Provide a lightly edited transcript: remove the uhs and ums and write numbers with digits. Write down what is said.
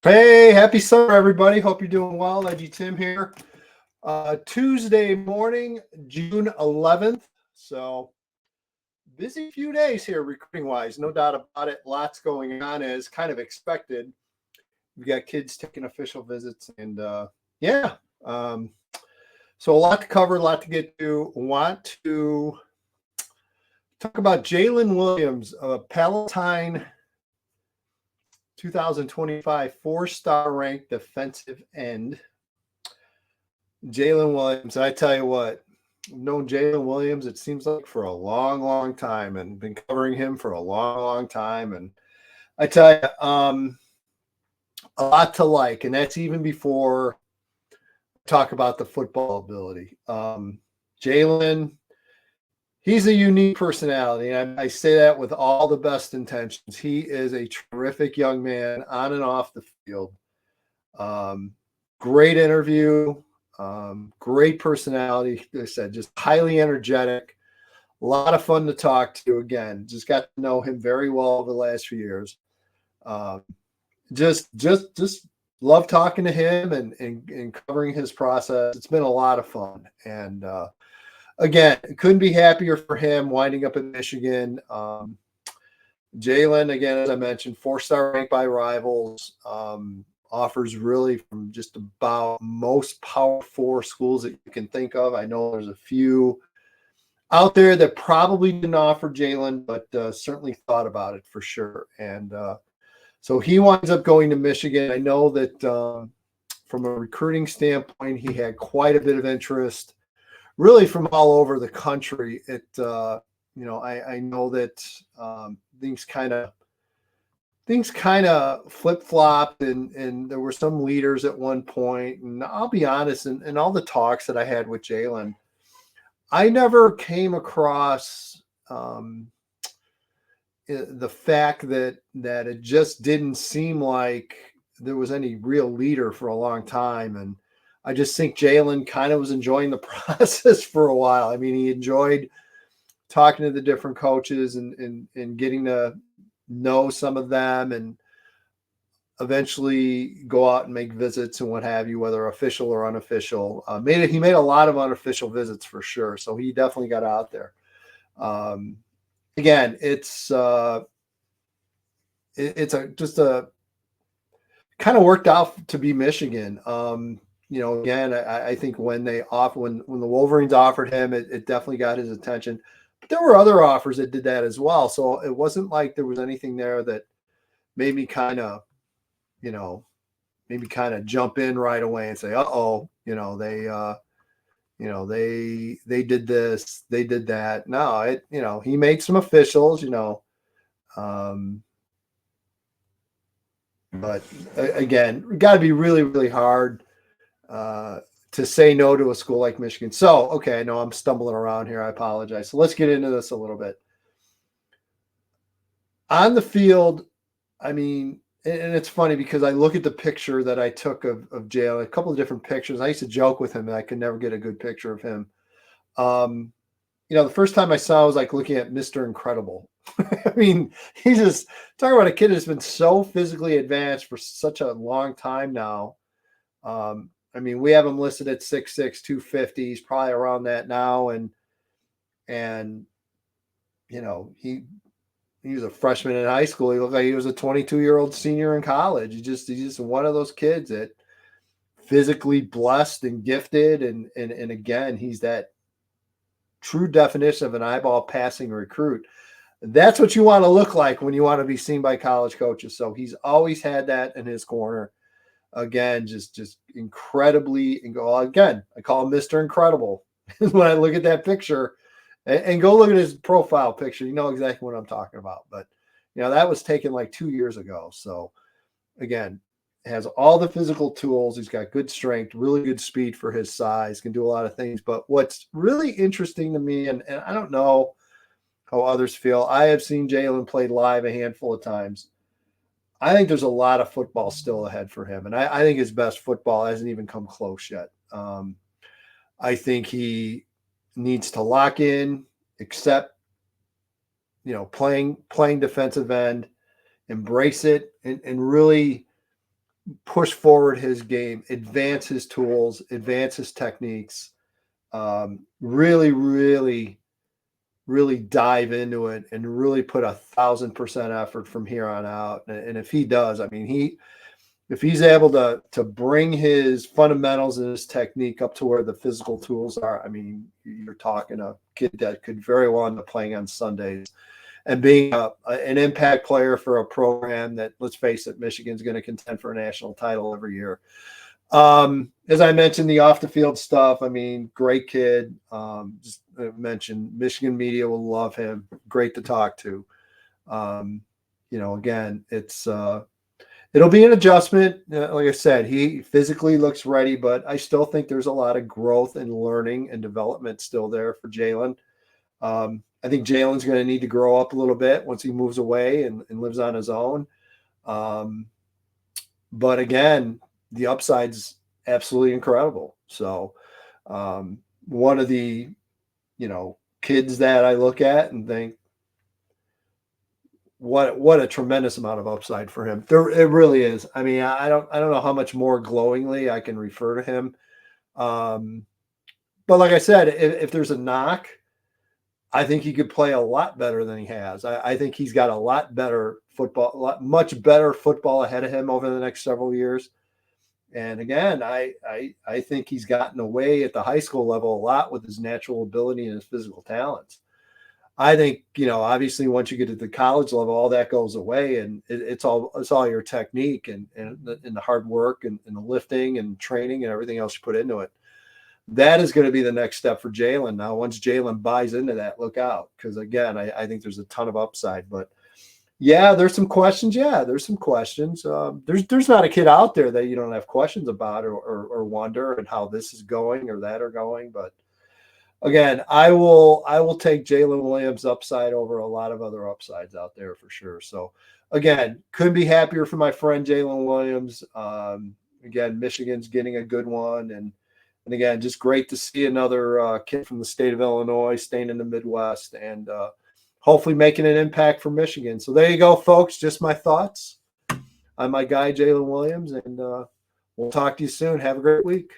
Hey, happy summer, everybody. Hope you're doing well. EDGYTIM here. Tuesday morning, June 11th. So busy few days here recruiting wise, no doubt about it. Lots going on as kind of expected. We've got kids taking official visits and yeah. Um, so a lot to cover, a lot to get to. Want to talk about Jaylen Williams, Palatine 2025 four-star ranked defensive end. Jaylen Williams, I tell you what, I've known Jaylen Williams, it seems like for a long, long time, and been covering him for a long, long time. And I tell you, a lot to like, and that's even before talk about the football ability. Jaylen, he's a unique personality, and I say that with all the best intentions. He is a terrific young man on and off the field. Great interview. Great personality. Like I said, just highly energetic. A lot of fun to talk to. Again, just got to know him very well over the last few years. Just love talking to him and covering his process. It's been a lot of fun. And again, couldn't be happier for him winding up in Michigan. Jaylen, again, as I mentioned, four-star ranked by Rivals. Offers really from just about most Power 4 schools that you can think of. I know there's a few out there that probably didn't offer Jaylen, but certainly thought about it for sure. And so he winds up going to Michigan. I know that from a recruiting standpoint, he had quite a bit of interest, really from all over the country. I know that things kind of flip-flopped and there were some leaders at one point. And I'll be honest, in all the talks that I had with Jaylen, I never came across the fact that it just didn't seem like there was any real leader for a long time. And I just think Jaylen kind of was enjoying the process for a while. I mean, he enjoyed talking to the different coaches and getting to know some of them and eventually go out and make visits and what have you, whether official or unofficial. He made a lot of unofficial visits for sure. So he definitely got out there. Again, it's just a kind of worked out to be Michigan. Again, I think when the Wolverines offered him, it definitely got his attention. But there were other offers that did that as well. So it wasn't like there was anything there that made me kind of jump in right away and say, they did this, they did that. No, he made some officials, but again, got to be really, really hard to say no to a school like Michigan. So, okay, I know I'm stumbling around here. I apologize. So let's get into this a little bit. On the field, I mean, and it's funny because I look at the picture that I took of Jaylen, a couple of different pictures. I used to joke with him that I could never get a good picture of him. The first time I saw, I was like looking at Mr. Incredible. I mean, he's just talking about a kid that's been so physically advanced for such a long time now. I mean, we have him listed at 6'6", 250. He's probably around that now. And he was a freshman in high school. He looked like he was a 22-year-old senior in college. He's just one of those kids that physically blessed and gifted. And again, he's that true definition of an eyeball passing recruit. That's what you want to look like when you want to be seen by college coaches. So he's always had that in his corner. Again, just incredibly, again, I call him Mr. Incredible. When I look at that picture, and go look at his profile picture, you know exactly what I'm talking about. But that was taken like 2 years ago. So again, has all the physical tools. He's got good strength, really good speed for his size, can do a lot of things. But what's really interesting to me, and I don't know how others feel, I have seen Jaylen play live a handful of times. I think there's a lot of football still ahead for him. And I think his best football hasn't even come close yet. I think he needs to lock in, accept, playing defensive end, embrace it, and really push forward his game, advance his tools, advance his techniques, really, really, really dive into it and really put 1,000% effort from here on out. And if he does, I mean, if he's able to bring his fundamentals and his technique up to where the physical tools are, I mean, you're talking a kid that could very well end up playing on Sundays and being an impact player for a program that, let's face it, Michigan's going to contend for a national title every year. As I mentioned, the off the field stuff, I mean, great kid. Just mentioned Michigan media will love him. Great to talk to. Again, it'll be an adjustment. Like I said, he physically looks ready, but I still think there's a lot of growth and learning and development still there for Jaylen. I think Jaylen's going to need to grow up a little bit once he moves away and lives on his own. But again, the upside's absolutely incredible. So one of the, kids that I look at and think, what a tremendous amount of upside for him. It really is. I mean, I don't know how much more glowingly I can refer to him. But like I said, if there's a knock, I think he could play a lot better than he has. I think he's got a lot better football, much better football ahead of him over the next several years. And again, I think he's gotten away at the high school level a lot with his natural ability and his physical talents. I think, obviously once you get to the college level, all that goes away, and it's all your technique and the hard work and the lifting and training and everything else you put into it. That is going to be the next step for Jaylen. Now, once Jaylen buys into that, look out, because again, I think there's a ton of upside. But yeah, there's some questions. There's not a kid out there that you don't have questions about or wonder and how this is going or that are going. But again, I will take Jaylen Williams upside over a lot of other upsides out there for sure. So again, couldn't be happier for my friend Jaylen Williams. Again, Michigan's getting a good one, and again, just great to see another kid from the state of Illinois staying in the Midwest and hopefully making an impact for Michigan. So there you go, folks. Just my thoughts on my guy, Jaylen Williams, and we'll talk to you soon. Have a great week.